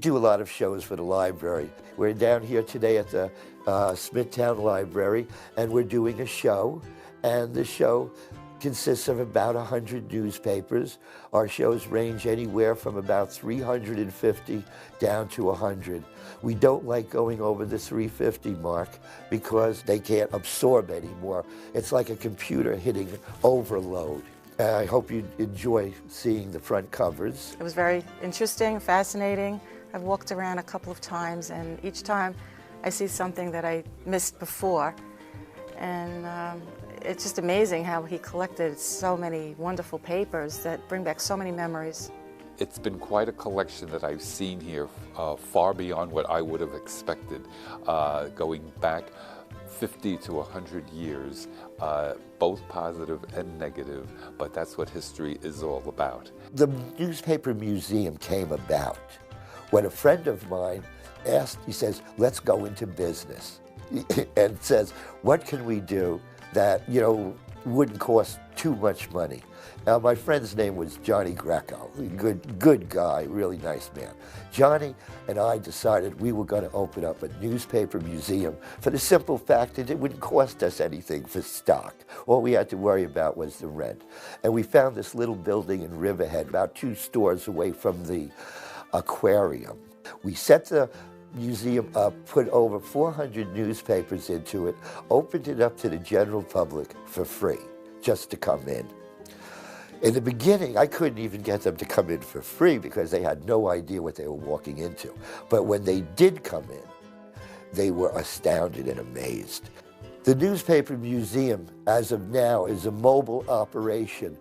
do a lot of shows for the library. We're down here today at the Smithtown Library, and we're doing a show, and the show consists of about 100 newspapers. Our shows range anywhere from about 350 down to 100. We don't like going over the 350 mark because they can't absorb anymore. It's like a computer hitting overload. I hope you enjoy seeing the front covers. It was very interesting, fascinating. I've walked around a couple of times, and each time I see something that I missed before. And it's just amazing how he collected so many wonderful papers that bring back so many memories. It's been quite a collection that I've seen here, far beyond what I would have expected, going back 50 to 100 years, both positive and negative, but that's what history is all about. The newspaper museum came about when a friend of mine asked, he says, let's go into business. And says, what can we do that, wouldn't cost too much money? Now, my friend's name was Johnny Greco, good guy, really nice man. Johnny and I decided we were going to open up a newspaper museum for the simple fact that it wouldn't cost us anything for stock. All we had to worry about was the rent. And we found this little building in Riverhead, about 2 stores away from the aquarium. We set the museum up, put over 400 newspapers into it, opened it up to the general public for free, just to come in. In the beginning, I couldn't even get them to come in for free because they had no idea what they were walking into. But when they did come in, they were astounded and amazed. The newspaper museum, as of now, is a mobile operation.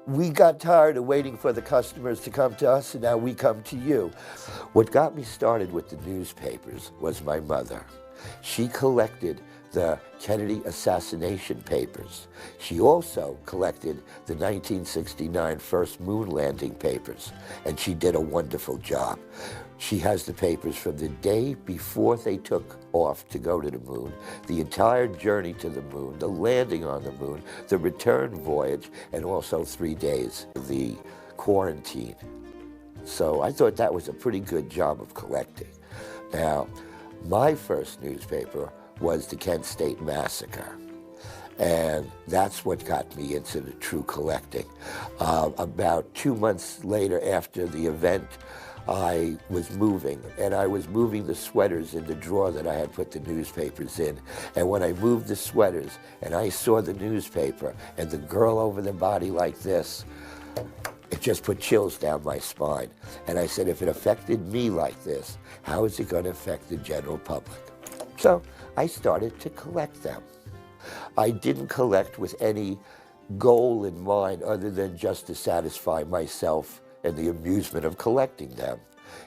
We got tired of waiting for the customers to come to us, and now we come to you. What got me started with the newspapers was my mother. She collected the Kennedy assassination papers. She also collected the 1969 first moon landing papers, and she did a wonderful job. She has the papers from the day before they took off to go to the moon, the entire journey to the moon, the landing on the moon, the return voyage, and also 3 days of the quarantine. So I thought that was a pretty good job of collecting. Now, my first newspaper was the Kent State Massacre. And that's what got me into the true collecting. About 2 months later after the event, I was moving, and I was moving the sweaters in the drawer that I had put the newspapers in. And when I moved the sweaters and I saw the newspaper and the girl over the body like this, it just put chills down my spine. And I said, if it affected me like this, how is it going to affect the general public? So I started to collect them. I didn't collect with any goal in mind other than just to satisfy myself and the amusement of collecting them.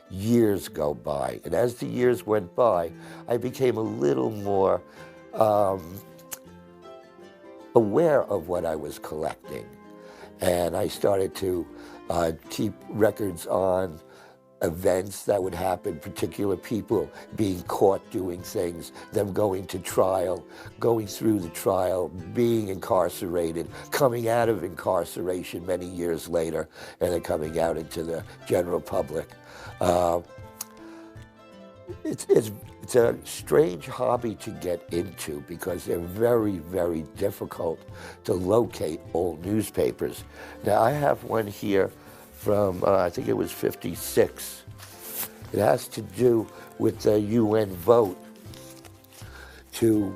Years go by, and as the years went by, I became a little more aware of what I was collecting. And I started to keep records on events that would happen, particular people being caught doing things, them going to trial, going through the trial, being incarcerated, coming out of incarceration many years later, and then coming out into the general public. It's a strange hobby to get into because they're very, very difficult to locate old newspapers. Now, I have one here from, I think it was 56. It has to do with the UN vote to,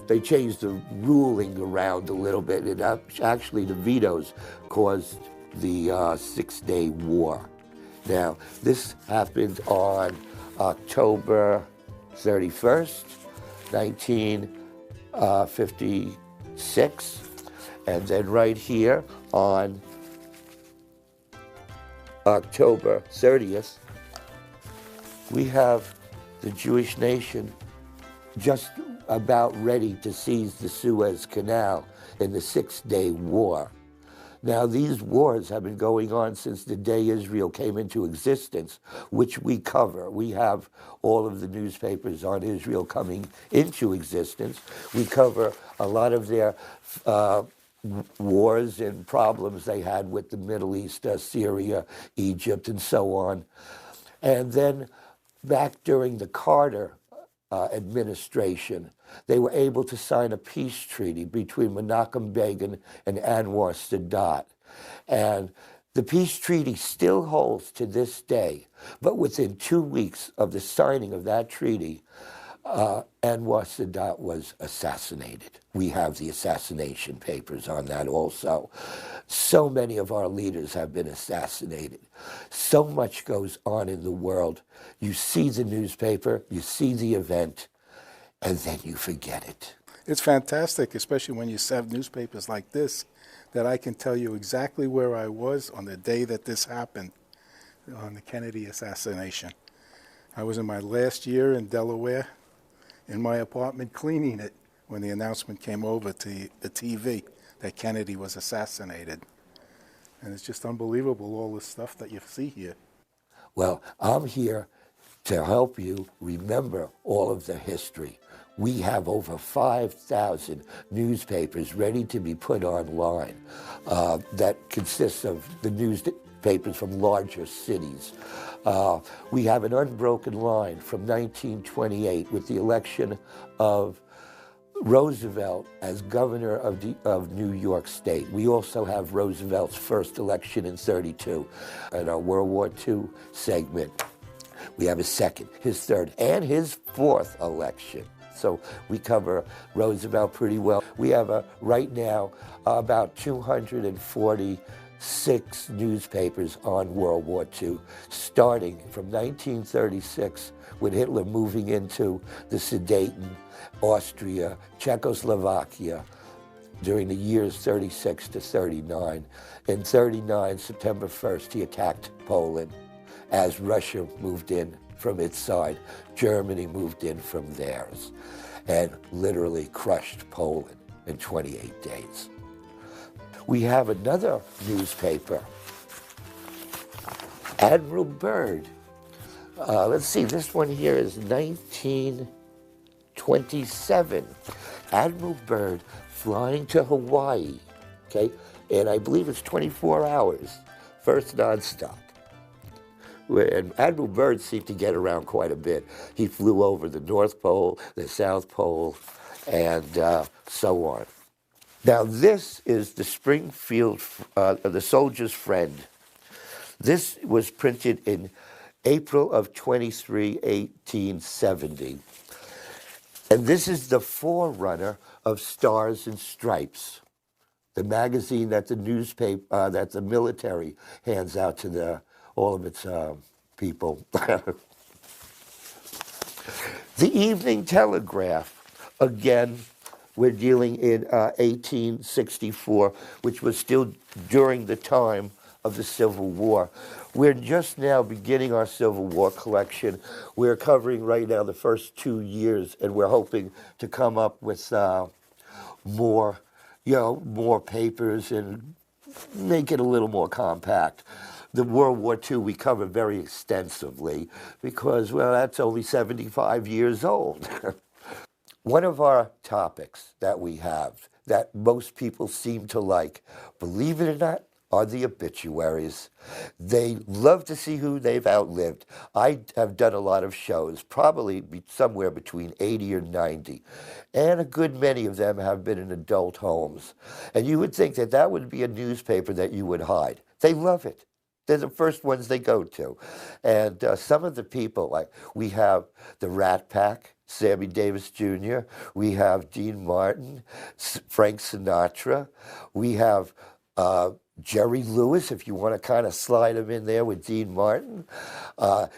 they changed the ruling around a little bit, and actually the vetoes caused the 6-day war. Now, this happened on October 31st, 1956, and then right here on October 30th, we have the Jewish nation just about ready to seize the Suez Canal in the 6-day war. Now, these wars have been going on since the day Israel came into existence, which we cover. We have all of the newspapers on Israel coming into existence. We cover a lot of their wars and problems they had with the Middle East, Syria, Egypt, and so on. And then back during the Carter administration, they were able to sign a peace treaty between Menachem Begin and Anwar Sadat. And the peace treaty still holds to this day, but within 2 weeks of the signing of that treaty, Anwar Sadat was assassinated. We have the assassination papers on that also. So many of our leaders have been assassinated. So much goes on in the world. You see the newspaper, you see the event, and then you forget it. It's fantastic, especially when you have newspapers like this, that I can tell you exactly where I was on the day that this happened, on the Kennedy assassination. I was in my last year in Delaware, in my apartment cleaning it when the announcement came over to the TV that Kennedy was assassinated. And it's just unbelievable, all the stuff that you see here. Well, I'm here to help you remember all of the history. We have over 5,000 newspapers ready to be put online that consists of the newspapers from larger cities. We have an unbroken line from 1928 with the election of Roosevelt as governor of New York State. We also have Roosevelt's first election in '32. In our World War II segment, we have his second, his third, and his fourth election. So we cover Roosevelt pretty well. We have right now about 246 newspapers on World War II, starting from 1936 with Hitler moving into the Sudeten, Austria, Czechoslovakia during the years 36 to 39. In 39, September 1st, he attacked Poland as Russia moved in from its side. Germany moved in from theirs and literally crushed Poland in 28 days. We have another newspaper, Admiral Byrd. Let's see, this one here is 1927. Admiral Byrd flying to Hawaii, okay? And I believe it's 24 hours, first nonstop. And Admiral Byrd seemed to get around quite a bit. He flew over the North Pole, the South Pole, and so on. Now this is the Springfield, the Soldier's Friend. This was printed in April of 23, 1870. And this is the forerunner of Stars and Stripes, the magazine that the newspaper, that the military hands out to all of its people. The Evening Telegraph, again, we're dealing in 1864, which was still during the time of the Civil War. We're just now beginning our Civil War collection. We're covering right now the first 2 years, and we're hoping to come up with more papers and make it a little more compact. The World War II we cover very extensively because, well, that's only 75 years old. One of our topics that we have that most people seem to like, believe it or not, are the obituaries. They love to see who they've outlived. I have done a lot of shows, probably somewhere between 80 or 90, and a good many of them have been in adult homes. And you would think that that would be a newspaper that you would hide. They love it. They're the first ones they go to. And some of the people, like we have the Rat Pack, Sammy Davis Jr., we have Dean Martin, Frank Sinatra, we have Jerry Lewis, if you want to kind of slide him in there with Dean Martin.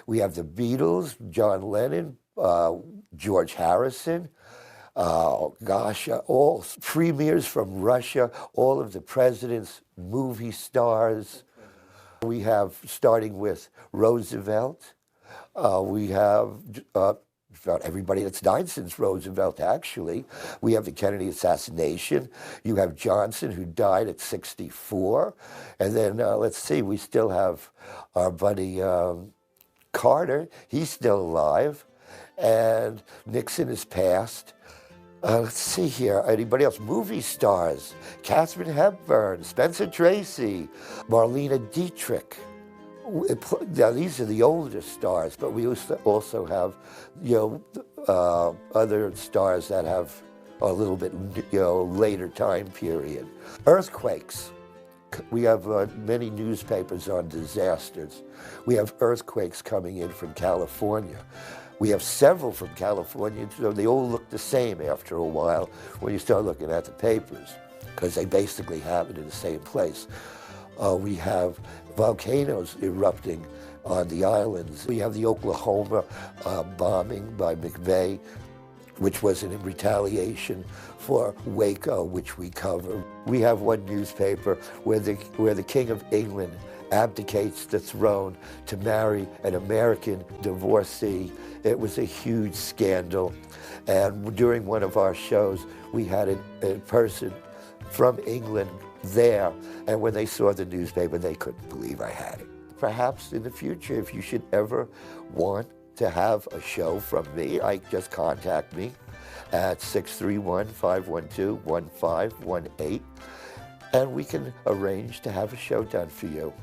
We have the Beatles, John Lennon, George Harrison. All premiers from Russia, all of the presidents, movie stars. We have, starting with Roosevelt, we have about everybody that's died since Roosevelt, actually. We have the Kennedy assassination. You have Johnson, who died at 64. And then, let's see, we still have our buddy Carter. He's still alive. And Nixon has passed. Let's see here. Anybody else? Movie stars. Katharine Hepburn, Spencer Tracy, Marlene Dietrich. Now, these are the older stars, but we also have, other stars that have a little bit, later time period. Earthquakes. We have many newspapers on disasters. We have earthquakes coming in from California. We have several from California, so they all look the same after a while when you start looking at the papers, because they basically happen in the same place. We have volcanoes erupting on the islands. We have the Oklahoma bombing by McVeigh, which was in retaliation for Waco, which we cover. We have one newspaper where the King of England abdicates the throne to marry an American divorcee. It was a huge scandal. And during one of our shows, we had a person from England there, and when they saw the newspaper, they couldn't believe I had it. Perhaps in the future, if you should ever want to have a show from me, just contact me at 631-512-1518, and we can arrange to have a show done for you.